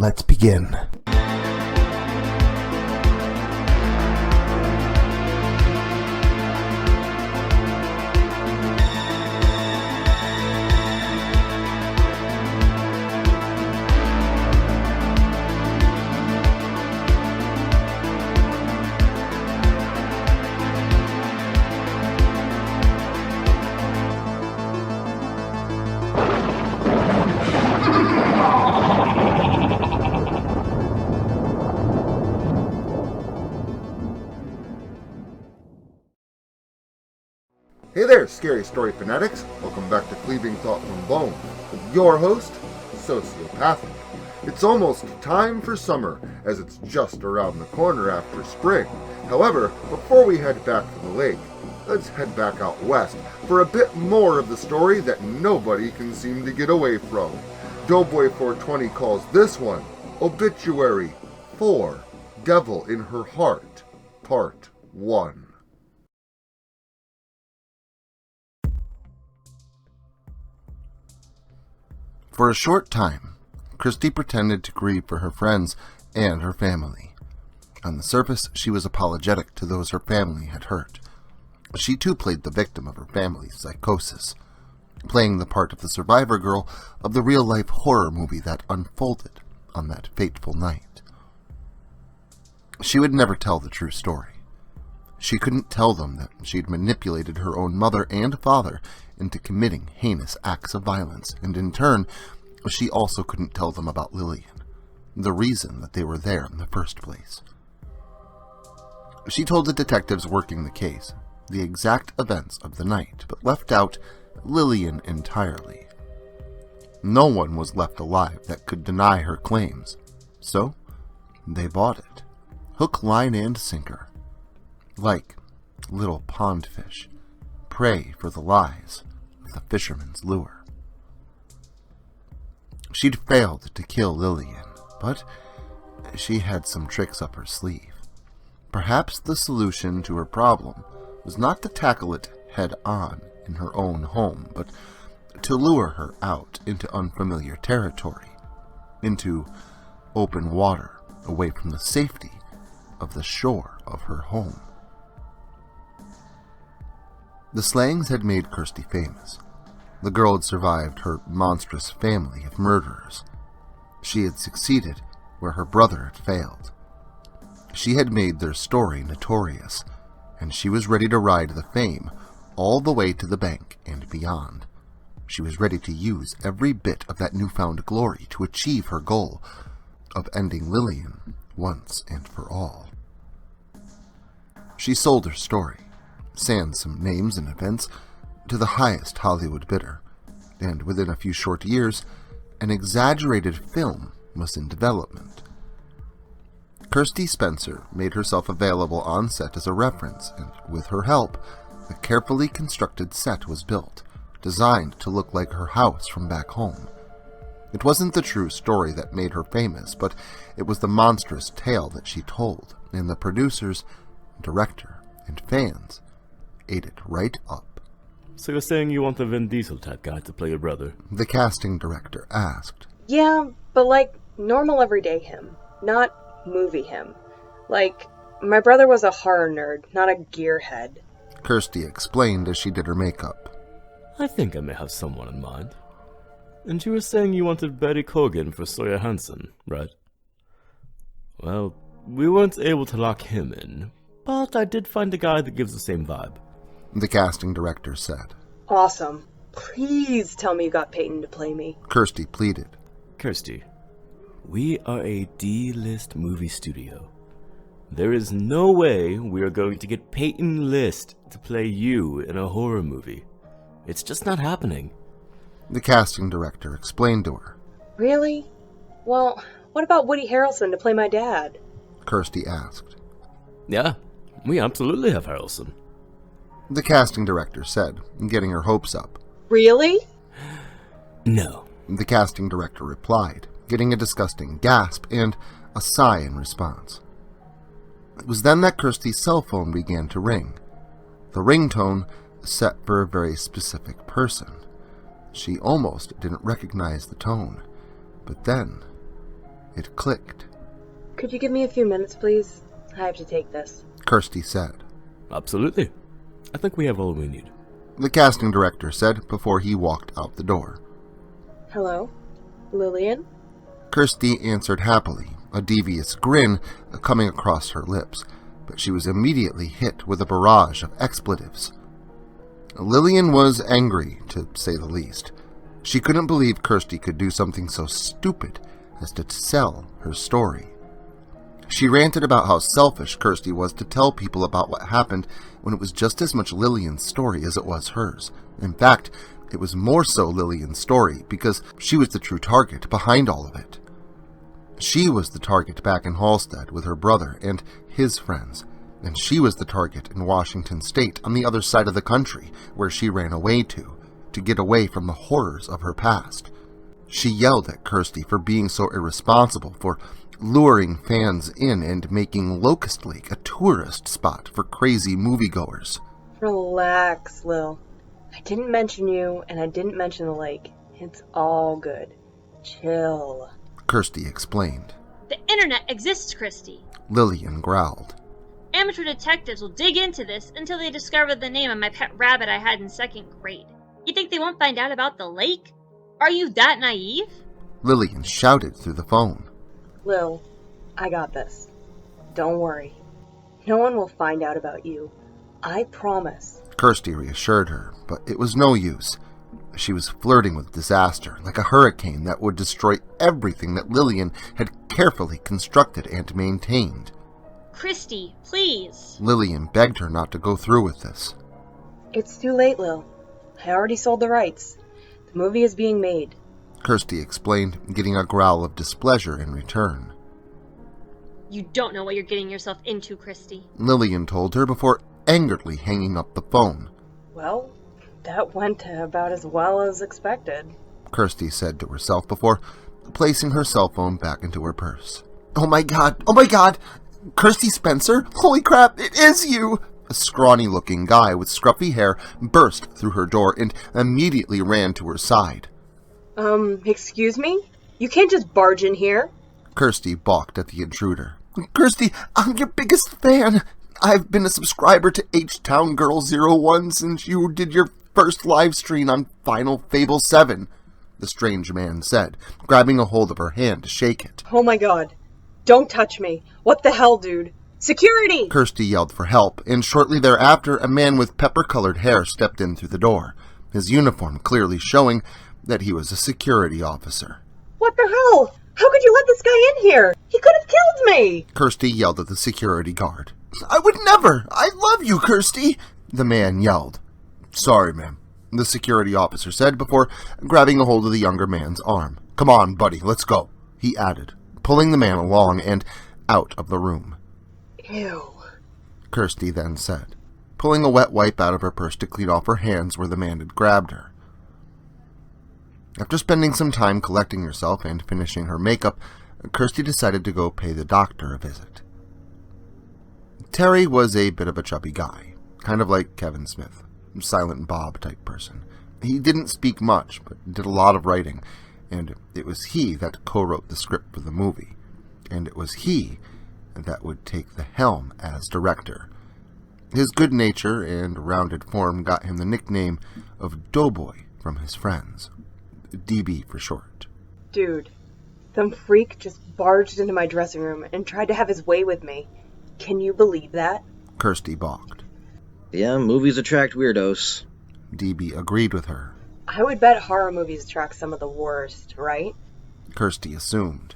Let's begin. Hey there, Scary Story fanatics! Welcome back to Cleaving Thought from Bone, with your host, Sociopathic. It's almost time for summer, as it's just around the corner after spring. However, before we head back to the lake, let's head back out west for a bit more of the story that nobody can seem to get away from. Doughboy420 calls this one Obituary 4, Devil in Her Heart, Part 1. For a short time, Christy pretended to grieve for her friends and her family. On the surface, she was apologetic to those her family had hurt. She too played the victim of her family's psychosis, playing the part of the survivor girl of the real-life horror movie that unfolded on that fateful night. She would never tell the true story. She couldn't tell them that she'd manipulated her own mother and father into committing heinous acts of violence, and in turn, she also couldn't tell them about Lillian, the reason that they were there in the first place. She told the detectives working the case the exact events of the night, but left out Lillian entirely. No one was left alive that could deny her claims, so they bought it, hook, line, and sinker. Like little pond fish, prey for the lies of the fisherman's lure. She'd failed to kill Lillian, but she had some tricks up her sleeve. Perhaps the solution to her problem was not to tackle it head-on in her own home, but to lure her out into unfamiliar territory, into open water, away from the safety of the shore of her home. The slangs had made Kirsty famous. The girl had survived her monstrous family of murderers. She had succeeded where her brother had failed. She had made their story notorious, and she was ready to ride the fame all the way to the bank and beyond. She was ready to use every bit of that newfound glory to achieve her goal of ending Lillian once and for all. She sold her story, sans some names and events, to the highest Hollywood bidder, and within a few short years, an exaggerated film was in development. Kirsty Spencer made herself available on set as a reference, and with her help, a carefully constructed set was built, designed to look like her house from back home. It wasn't the true story that made her famous, but it was the monstrous tale that she told, and the producers, director, and fans ate it right up. So you're saying you want a Vin Diesel type guy to play your brother? The casting director asked. Yeah, but like normal everyday him, not movie him. Like, my brother was a horror nerd, not a gearhead. Kirsty explained as she did her makeup. I think I may have someone in mind. And you were saying you wanted Barry Cogan for Sawyer Hansen, right? Well, we weren't able to lock him in, but I did find a guy that gives the same vibe. The casting director said. Awesome. Please tell me you got Peyton to play me. Kirsty pleaded. Kirsty, we are a D-list movie studio. There is no way we are going to get Peyton List to play you in a horror movie. It's just not happening. The casting director explained to her. Really? Well, what about Woody Harrelson to play my dad? Kirsty asked. Yeah, we absolutely have Harrelson. The casting director said, getting her hopes up. Really? No. The casting director replied, getting a disgusting gasp and a sigh in response. It was then that Kirsty's cell phone began to ring. The ringtone set for a very specific person. She almost didn't recognize the tone, but then It clicked. Could you give me a few minutes, please? I have to take this. Kirsty said. Absolutely. I think we have all we need. The casting director said before he walked out the door. Hello? Lillian? Kirsty answered happily, a devious grin coming across her lips, but she was immediately hit with a barrage of expletives. Lillian was angry, to say the least. She couldn't believe Kirsty could do something so stupid as to sell her story. She ranted about how selfish Kirsty was to tell people about what happened when it was just as much Lillian's story as it was hers. In fact, it was more so Lillian's story because she was the true target behind all of it. She was the target back in Halstead with her brother and his friends, and she was the target in Washington State on the other side of the country where she ran away to get away from the horrors of her past. She yelled at Kirsty for being so irresponsible, for luring fans in and making Locust Lake a tourist spot for crazy moviegoers. Relax, Lil. I didn't mention you, and I didn't mention the lake. It's all good. Chill. Kirsty explained. The internet exists, Christy. Lillian growled. Amateur detectives will dig into this until they discover the name of my pet rabbit I had in 2nd grade. You think they won't find out about the lake? Are you that naive? Lillian shouted through the phone. Lil, I got this. Don't worry. No one will find out about you. I promise. Kirsty reassured her, but it was no use. She was flirting with disaster, like a hurricane that would destroy everything that Lillian had carefully constructed and maintained. Christy, please. Lillian begged her not to go through with this. It's too late, Lil. I already sold the rights. The movie is being made. Kirsty explained, getting a growl of displeasure in return. You don't know what you're getting yourself into, Christy. Lillian told her before angeredly hanging up the phone. Well, that went about as well as expected. Kirsty said to herself before placing her cell phone back into her purse. Oh my god! Kirsty Spencer? Holy crap, it is you! A scrawny-looking guy with scruffy hair burst through her door and immediately ran to her side. Excuse me? You can't just barge in here. Kirsty balked at the intruder. Kirsty, I'm your biggest fan. I've been a subscriber to H-Town Girl 01 since you did your first live stream on Final Fable 7, the strange man said, grabbing a hold of her hand to shake it. Oh my god. Don't touch me. What the hell, dude? Security! Kirsty yelled for help, and shortly thereafter a man with pepper-colored hair stepped in through the door, his uniform clearly showing that he was a security officer. What the hell? How could you let this guy in here? He could have killed me! Kirsty yelled at the security guard. I would never! I love you, Kirsty! The man yelled. Sorry, ma'am, the security officer said before grabbing a hold of the younger man's arm. Come on, buddy, let's go, he added, pulling the man along and out of the room. Ew, Kirsty then said, pulling a wet wipe out of her purse to clean off her hands where the man had grabbed her. After spending some time collecting herself and finishing her makeup, Kirsty decided to go pay the doctor a visit. Terry was a bit of a chubby guy, kind of like Kevin Smith, Silent Bob type person. He didn't speak much, but did a lot of writing, and it was he that co-wrote the script for the movie, and it was he that would take the helm as director. His good nature and rounded form got him the nickname of Doughboy from his friends, DB for short. dude. Some freak just barged into my dressing room and tried to have his way with me. Can you believe that? Kirsty balked. Yeah, movies attract weirdos. DB agreed with her. I would bet horror movies attract some of the worst, right? Kirsty assumed.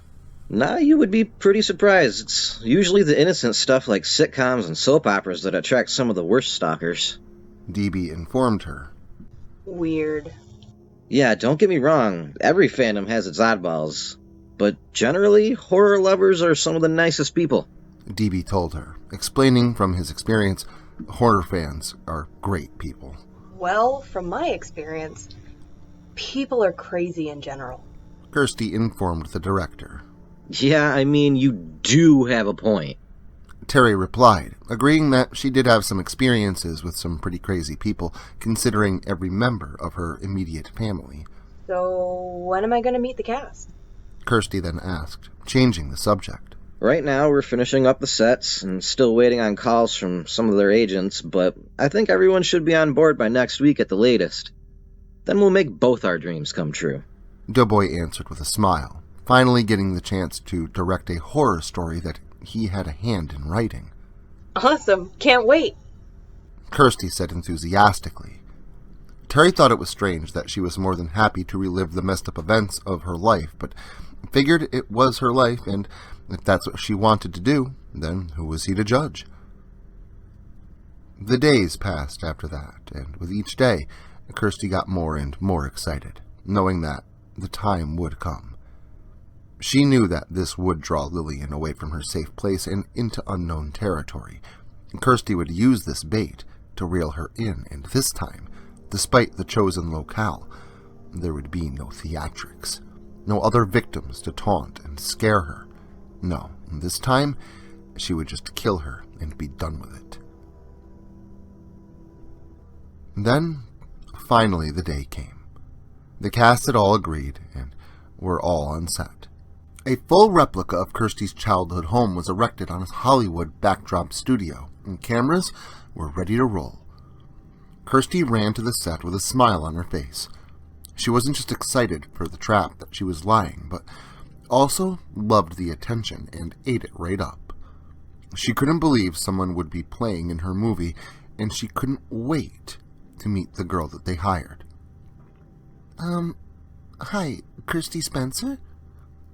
Nah, you would be pretty surprised. It's usually the innocent stuff like sitcoms and soap operas that attract some of the worst stalkers. DB informed her. Weird. Yeah, don't get me wrong, every fandom has its oddballs. But generally, horror lovers are some of the nicest people. DB told her, explaining from his experience, horror fans are great people. Well, from my experience, people are crazy in general. Kirsty informed the director. Yeah, I mean, you do have a point. Terry replied, agreeing that she did have some experiences with some pretty crazy people, considering every member of her immediate family. So, when am I going to meet the cast? Kirsty then asked, changing the subject. Right now, we're finishing up the sets and still waiting on calls from some of their agents, but I think everyone should be on board by next week at the latest. Then we'll make both our dreams come true. Doughboy answered with a smile, finally getting the chance to direct a horror story that he had a hand in writing. Awesome. Can't wait. Kirsty said enthusiastically. Terry thought it was strange that she was more than happy to relive the messed up events of her life, but figured it was her life, and if that's what she wanted to do, then who was he to judge? The days passed after that, and with each day, Kirsty got more and more excited, knowing that the time would come. She knew that this would draw Lillian away from her safe place and into unknown territory. Kirsty would use this bait to reel her in, and this time, despite the chosen locale, there would be no theatrics, no other victims to taunt and scare her. No, this time, she would just kill her and be done with it. Then, finally, the day came. The cast had all agreed, and were all on set. A full replica of Kirsty's childhood home was erected on a Hollywood backdrop studio, and cameras were ready to roll. Kirsty ran to the set with a smile on her face. She wasn't just excited for the trap that she was lying, but also loved the attention and ate it right up. She couldn't believe someone would be playing in her movie, and she couldn't wait to meet the girl that they hired. Hi, Kirsty Spencer?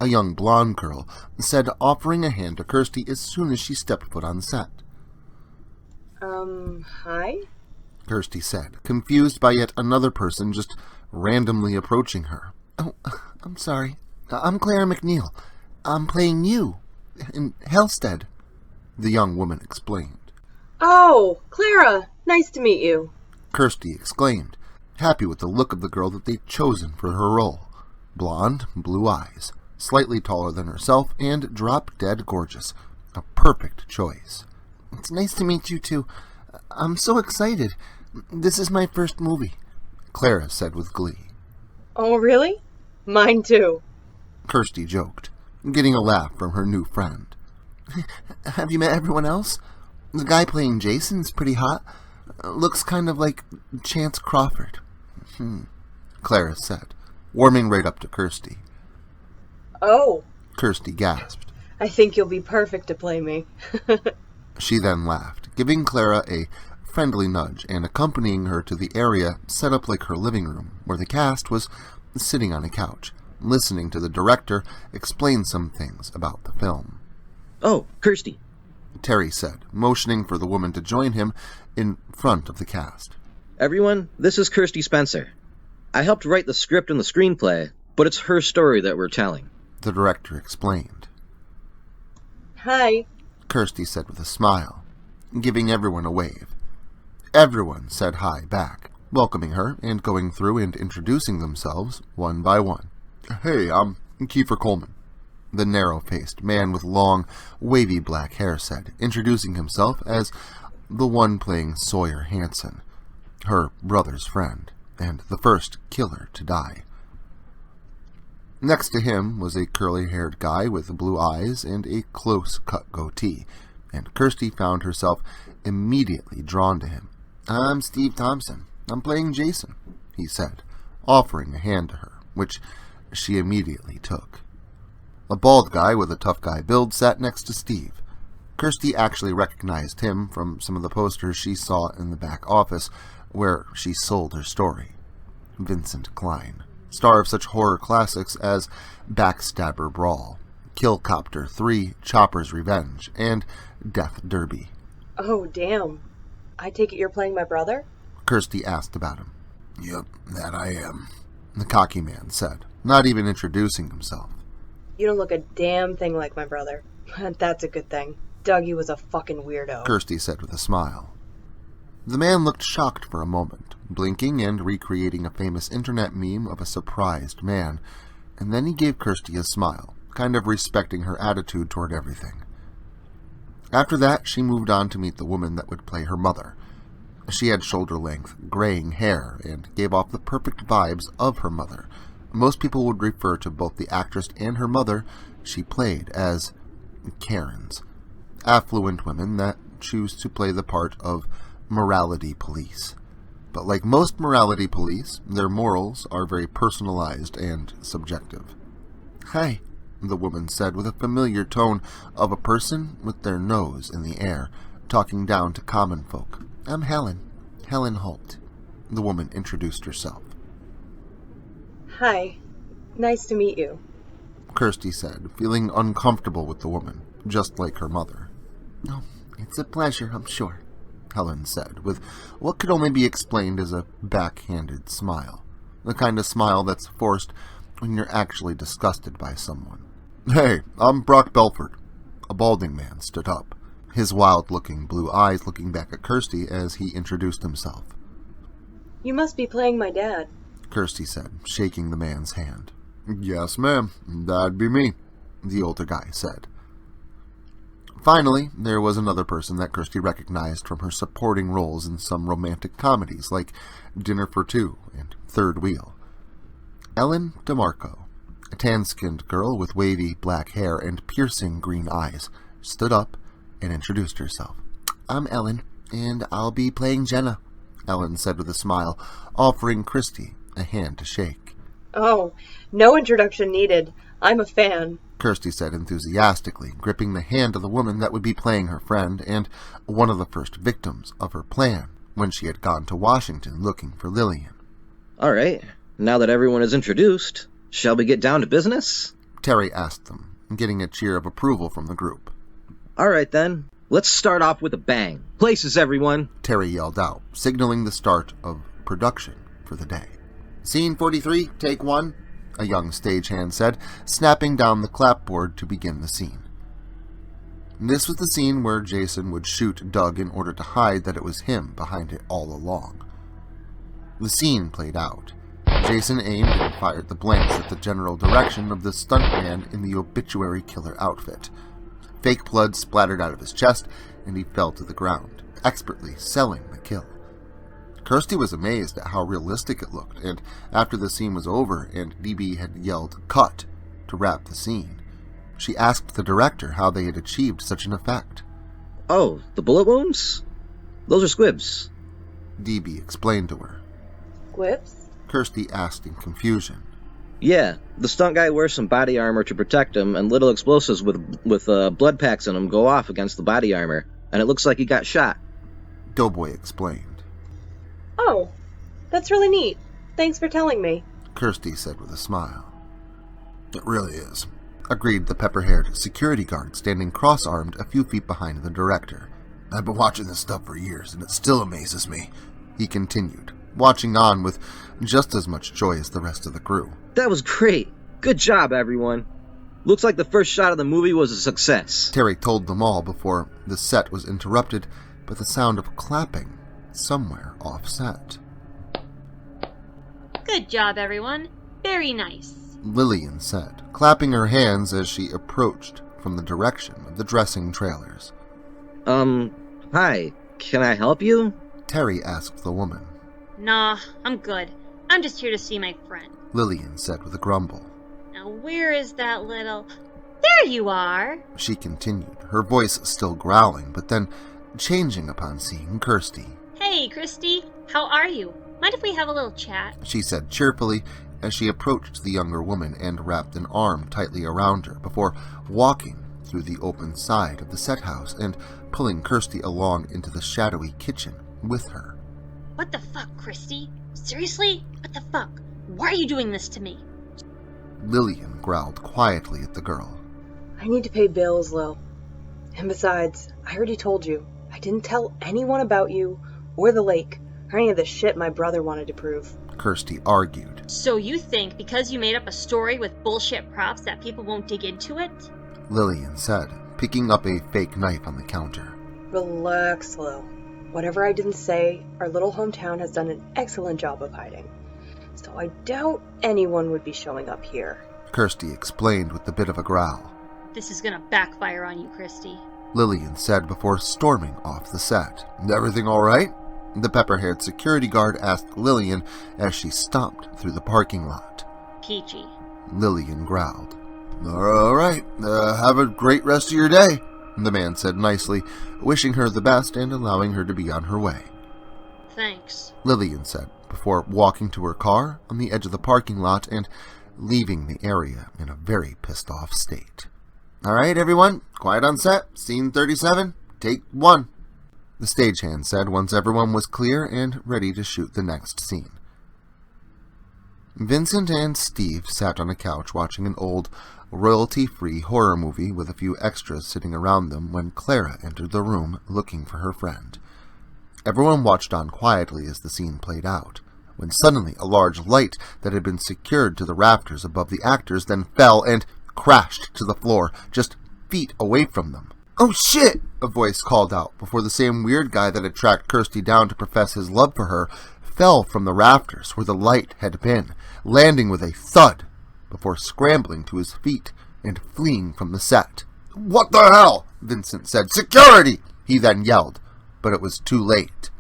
A young blonde girl said, offering a hand to Kirsty as soon as she stepped foot on set. Hi? Kirsty said, confused by yet another person just randomly approaching her. Oh, I'm sorry. I'm Clara McNeil. I'm playing you in Halstead, the young woman explained. Oh, Clara! Nice to meet you. Kirsty exclaimed, happy with the look of the girl that they'd chosen for her role. Blonde, blue eyes, slightly taller than herself, and drop-dead gorgeous. A perfect choice. It's nice to meet you, too. I'm so excited. This is my first movie, Clara said with glee. Oh, really? Mine, too. Kirsty joked, getting a laugh from her new friend. Have you met everyone else? The guy playing Jason's pretty hot. Looks kind of like Chance Crawford. Clara said, warming right up to Kirsty. Oh. Kirsty gasped. I think you'll be perfect to play me. She then laughed, giving Clara a friendly nudge and accompanying her to the area set up like her living room, where the cast was sitting on a couch, listening to the director explain some things about the film. Oh, Kirsty, Terry said, motioning for the woman to join him in front of the cast. Everyone, this is Kirsty Spencer. I helped write the script and the screenplay, but it's her story that we're telling. The director explained. Hi, Kirsty said with a smile, giving everyone a wave. Everyone said hi back, welcoming her and going through and introducing themselves one by one. Hey, I'm Kiefer Coleman, the narrow-faced man with long, wavy black hair said, introducing himself as the one playing Sawyer Hansen, her brother's friend, and the first killer to die. Next to him was a curly-haired guy with blue eyes and a close-cut goatee, and Kirsty found herself immediately drawn to him. I'm Steve Thompson. I'm playing Jason, he said, offering a hand to her, which she immediately took. A bald guy with a tough guy build sat next to Steve. Kirsty actually recognized him from some of the posters she saw in the back office where she sold her story. Vincent Klein, star of such horror classics as Backstabber Brawl, Killcopter 3, Chopper's Revenge, and Death Derby. Oh, damn. I take it you're playing my brother? Kirsty asked about him. Yep, that I am, the cocky man said, not even introducing himself. You don't look a damn thing like my brother. That's a good thing. Dougie was a fucking weirdo. Kirsty said with a smile. The man looked shocked for a moment, blinking and recreating a famous internet meme of a surprised man, and then he gave Kirsty a smile, kind of respecting her attitude toward everything. After that, she moved on to meet the woman that would play her mother. She had shoulder-length, graying hair and gave off the perfect vibes of her mother, Most people would refer to both the actress and her mother she played as Karens, affluent women that choose to play the part of morality police. But like most morality police, their morals are very personalized and subjective. "Hi," the woman said with a familiar tone of a person with their nose in the air, talking down to common folk. "I'm Helen Holt." The woman introduced herself. Hi. Nice to meet you. Kirsty said, feeling uncomfortable with the woman, just like her mother. "Oh, it's a pleasure, I'm sure," Helen said, with what could only be explained as a backhanded smile. The kind of smile that's forced when you're actually disgusted by someone. "Hey, I'm Brock Belford." A balding man stood up, his wild-looking blue eyes looking back at Kirsty as he introduced himself. You must be playing my dad, Kirsty said, shaking the man's hand. "Yes, ma'am, that'd be me," the older guy said. Finally, there was another person that Kirsty recognized from her supporting roles in some romantic comedies like Dinner for Two and Third Wheel. Ellen DeMarco, a tan-skinned girl with wavy black hair and piercing green eyes, stood up and introduced herself. "I'm Ellen, and I'll be playing Jenna," Ellen said with a smile, offering Kirsty a hand to shake. Oh, no introduction needed. I'm a fan, Kirsty said enthusiastically, gripping the hand of the woman that would be playing her friend and one of the first victims of her plan when she had gone to Washington looking for Lillian. All right, now that everyone is introduced, shall we get down to business? Terry asked them, getting a cheer of approval from the group. All right then, let's start off with a bang. Places, everyone, Terry yelled out, signaling the start of production for the day. "Scene 43, take 1, a young stagehand said, snapping down the clapboard to begin the scene. This was the scene where Jason would shoot Doug in order to hide that it was him behind it all along. The scene played out. Jason aimed and fired the blanks at the general direction of the stuntman in the Obituary killer outfit. Fake blood splattered out of his chest, and he fell to the ground, expertly selling the kill. Kirsty was amazed at how realistic it looked, and after the scene was over and DB had yelled "cut" to wrap the scene, she asked the director how they had achieved such an effect. Oh, the bullet wounds? Those are squibs. DB explained to her. Squibs? Kirsty asked in confusion. Yeah, the stunt guy wears some body armor to protect him, and little explosives with blood packs in them go off against the body armor, and it looks like he got shot. Doughboy explained. Oh, that's really neat. Thanks for telling me, Kirsty said with a smile. It really is, agreed the pepper-haired security guard standing cross-armed a few feet behind the director. I've been watching this stuff for years, and it still amazes me, he continued, watching on with just as much joy as the rest of the crew. That was great. Good job, everyone. Looks like the first shot of the movie was a success. Terry told them all before the set was interrupted by the sound of clapping somewhere off-set. Good job, everyone. Very nice. Lillian said, clapping her hands as she approached from the direction of the dressing trailers. Hi. Can I help you? Terry asked the woman. Nah, I'm good. I'm just here to see my friend. Lillian said with a grumble. Now, where is that little... There you are! She continued, her voice still growling, but then changing upon seeing Kirsty. Hey, Christy. How are you? Mind if we have a little chat? She said cheerfully as she approached the younger woman and wrapped an arm tightly around her before walking through the open side of the set house and pulling Kirsty along into the shadowy kitchen with her. What the fuck, Christy? Seriously? What the fuck? Why are you doing this to me? Lillian growled quietly at the girl. I need to pay bills, Lil. And besides, I already told you, I didn't tell anyone about you, or the lake, or any of the shit my brother wanted to prove. Kirsty argued. So you think because you made up a story with bullshit props that people won't dig into it? Lillian said, picking up a fake knife on the counter. Relax, Lil. Whatever I didn't say, our little hometown has done an excellent job of hiding. So I doubt anyone would be showing up here. Kirsty explained with a bit of a growl. This is gonna backfire on you, Christy. Lillian said before storming off the set. Everything all right? The pepper-haired security guard asked Lillian as she stomped through the parking lot. peachy. Lillian growled. All right, have a great rest of your day, the man said nicely, wishing her the best and allowing her to be on her way. Thanks. Lillian said, before walking to her car on the edge of the parking lot and leaving the area in a very pissed-off state. All right, everyone, quiet on set. Scene 37, take 1. The stagehand said once everyone was clear and ready to shoot the next scene. Vincent and Steve sat on a couch watching an old, royalty-free horror movie with a few extras sitting around them when Clara entered the room looking for her friend. Everyone watched on quietly as the scene played out, when suddenly a large light that had been secured to the rafters above the actors then fell and crashed to the floor, just feet away from them. "Oh shit!" a voice called out before the same weird guy that had tracked Kirsty down to profess his love for her fell from the rafters where the light had been, landing with a thud before scrambling to his feet and fleeing from the set. "What the hell?" Vincent said. "Security!" he then yelled, but it was too late.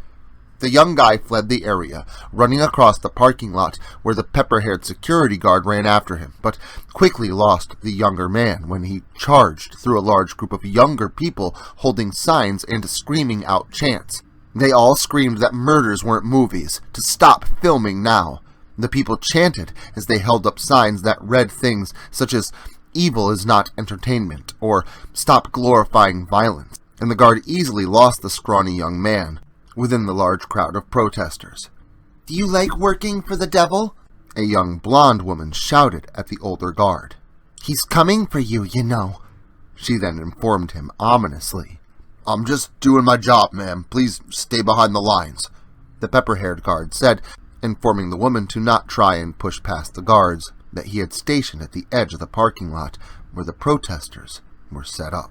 The young guy fled the area, running across the parking lot where the pepper-haired security guard ran after him, but quickly lost the younger man when he charged through a large group of younger people holding signs and screaming out chants. They all screamed that murders weren't movies, to stop filming now. The people chanted as they held up signs that read things such as "Evil is not entertainment" or "Stop glorifying violence," and the guard easily lost the scrawny young man within the large crowd of protesters. "Do you like working for the devil?" a young blonde woman shouted at the older guard. "He's coming for you, you know," she then informed him ominously. "I'm just doing my job, ma'am. Please stay behind the lines," the pepper-haired guard said, informing the woman to not try and push past the guards that he had stationed at the edge of the parking lot where the protesters were set up.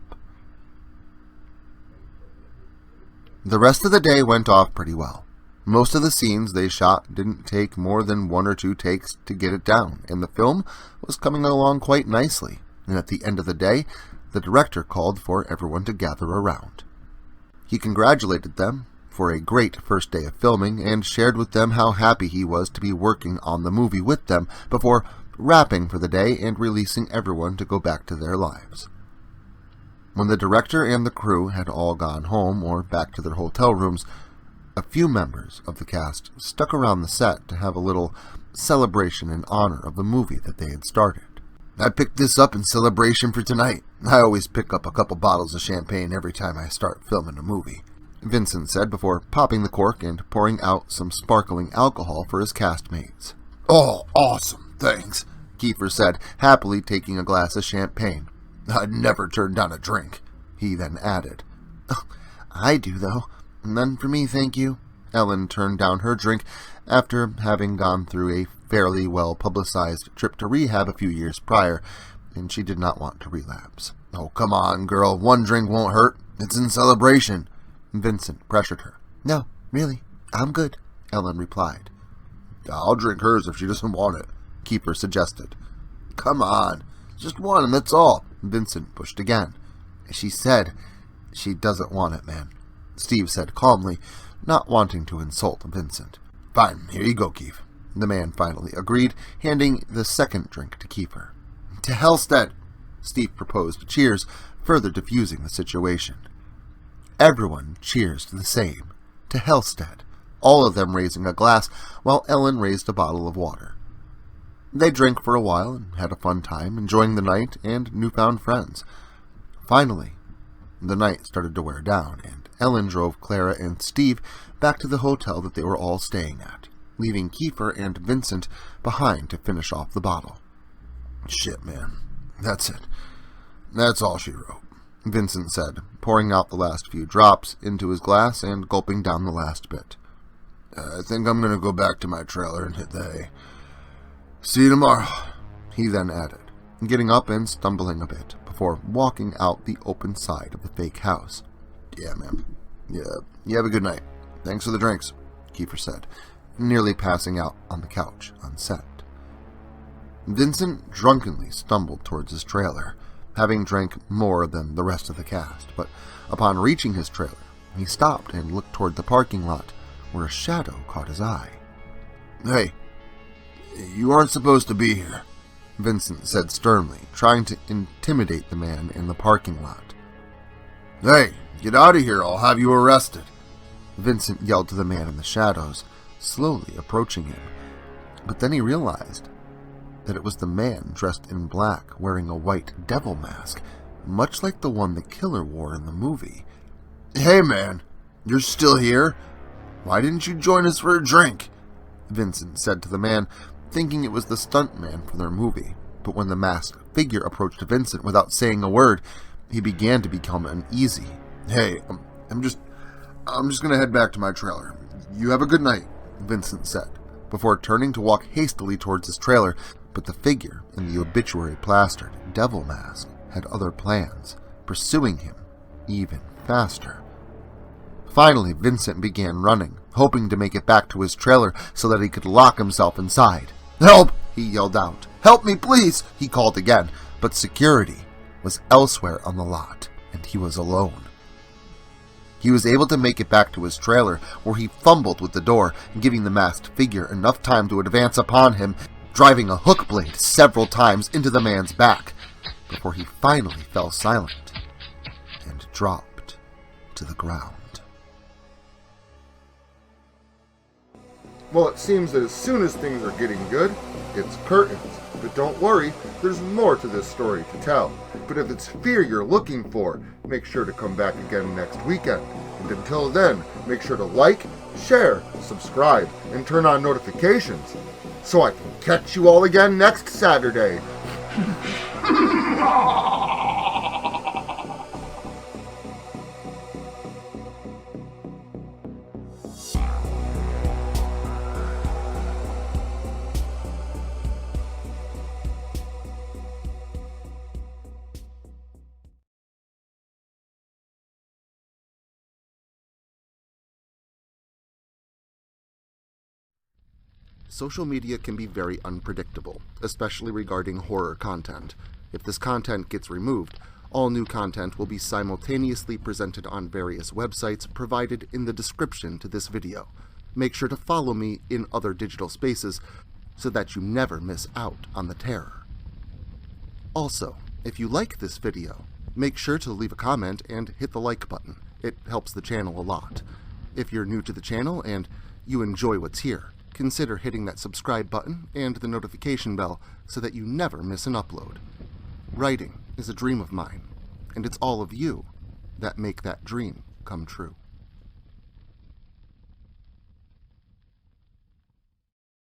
The rest of the day went off pretty well. Most of the scenes they shot didn't take more than 1 or 2 takes to get it down, and the film was coming along quite nicely. And at the end of the day, the director called for everyone to gather around. He congratulated them for a great first day of filming and shared with them how happy he was to be working on the movie with them before wrapping for the day and releasing everyone to go back to their lives. When the director and the crew had all gone home or back to their hotel rooms, a few members of the cast stuck around the set to have a little celebration in honor of the movie that they had started. "I picked this up in celebration for tonight. I always pick up a couple bottles of champagne every time I start filming a movie," Vincent said before popping the cork and pouring out some sparkling alcohol for his castmates. "Oh, awesome, thanks," Kiefer said, happily taking a glass of champagne. "I'd never turn down a drink," he then added. "I do, though. None for me, thank you." Ellen turned down her drink after having gone through a fairly well-publicized trip to rehab a few years prior, and she did not want to relapse. "Oh, come on, girl. 1 drink won't hurt. It's in celebration." Vincent pressured her. "No, really. I'm good," Ellen replied. "I'll drink hers if she doesn't want it," Kiefer suggested. "Come on. Just 1, and that's all." Vincent pushed again. "She said she doesn't want it, man," Steve said calmly, not wanting to insult Vincent. "Fine, here you go, Keith," the man finally agreed, handing the second drink to Kiefer. "To Hellstead," Steve proposed cheers, further diffusing the situation. Everyone cheers to the same, to Hellstead, all of them raising a glass while Ellen raised a bottle of water. They drank for a while and had a fun time, enjoying the night and newfound friends. Finally, the night started to wear down, and Ellen drove Clara and Steve back to the hotel that they were all staying at, leaving Kiefer and Vincent behind to finish off the bottle. "Shit, man. That's it. That's all she wrote," Vincent said, pouring out the last few drops into his glass and gulping down the last bit. "I think I'm going to go back to my trailer and hit the hay. See you tomorrow," he then added, getting up and stumbling a bit before walking out the open side of the fake house. "Yeah, man. Yeah, you have a good night. Thanks for the drinks," Kiefer said, nearly passing out on the couch on set. Vincent drunkenly stumbled towards his trailer, having drank more than the rest of the cast, but upon reaching his trailer, he stopped and looked toward the parking lot, where a shadow caught his eye. "Hey, You aren't supposed to be here, Vincent said sternly, trying to intimidate the man in the parking lot. Hey, get out of here, I'll have you arrested, Vincent yelled to the man in the shadows, slowly approaching him. But then he realized that it was the man dressed in black wearing a white devil mask, much like the one the killer wore in the movie. Hey man, you're still here? Why didn't you join us for a drink? Vincent said to the man, thinking it was the stuntman for their movie. But when the masked figure approached Vincent without saying a word, he began to become uneasy. Hey, I'm just gonna head back to my trailer. You have a good night, Vincent said, before turning to walk hastily towards his trailer. But the figure in the obituary plastered devil mask had other plans, pursuing him even faster. Finally, Vincent began running, hoping to make it back to his trailer so that he could lock himself inside. Help! He yelled out. Help me, please! He called again, but security was elsewhere on the lot, and he was alone. He was able to make it back to his trailer, where he fumbled with the door, giving the masked figure enough time to advance upon him, driving a hook blade several times into the man's back, before he finally fell silent and dropped to the ground. Well, it seems that as soon as things are getting good, it's curtains. But don't worry, there's more to this story to tell. But if it's fear you're looking for, make sure to come back again next weekend. And until then, make sure to like, share, subscribe, and turn on notifications, so I can catch you all again next Saturday. Social media can be very unpredictable, especially regarding horror content. If this content gets removed, all new content will be simultaneously presented on various websites provided in the description to this video. Make sure to follow me in other digital spaces so that you never miss out on the terror. Also, if you like this video, make sure to leave a comment and hit the like button. It helps the channel a lot. If you're new to the channel and you enjoy what's here, consider hitting that subscribe button and the notification bell so that you never miss an upload. Writing is a dream of mine, and it's all of you that make that dream come true.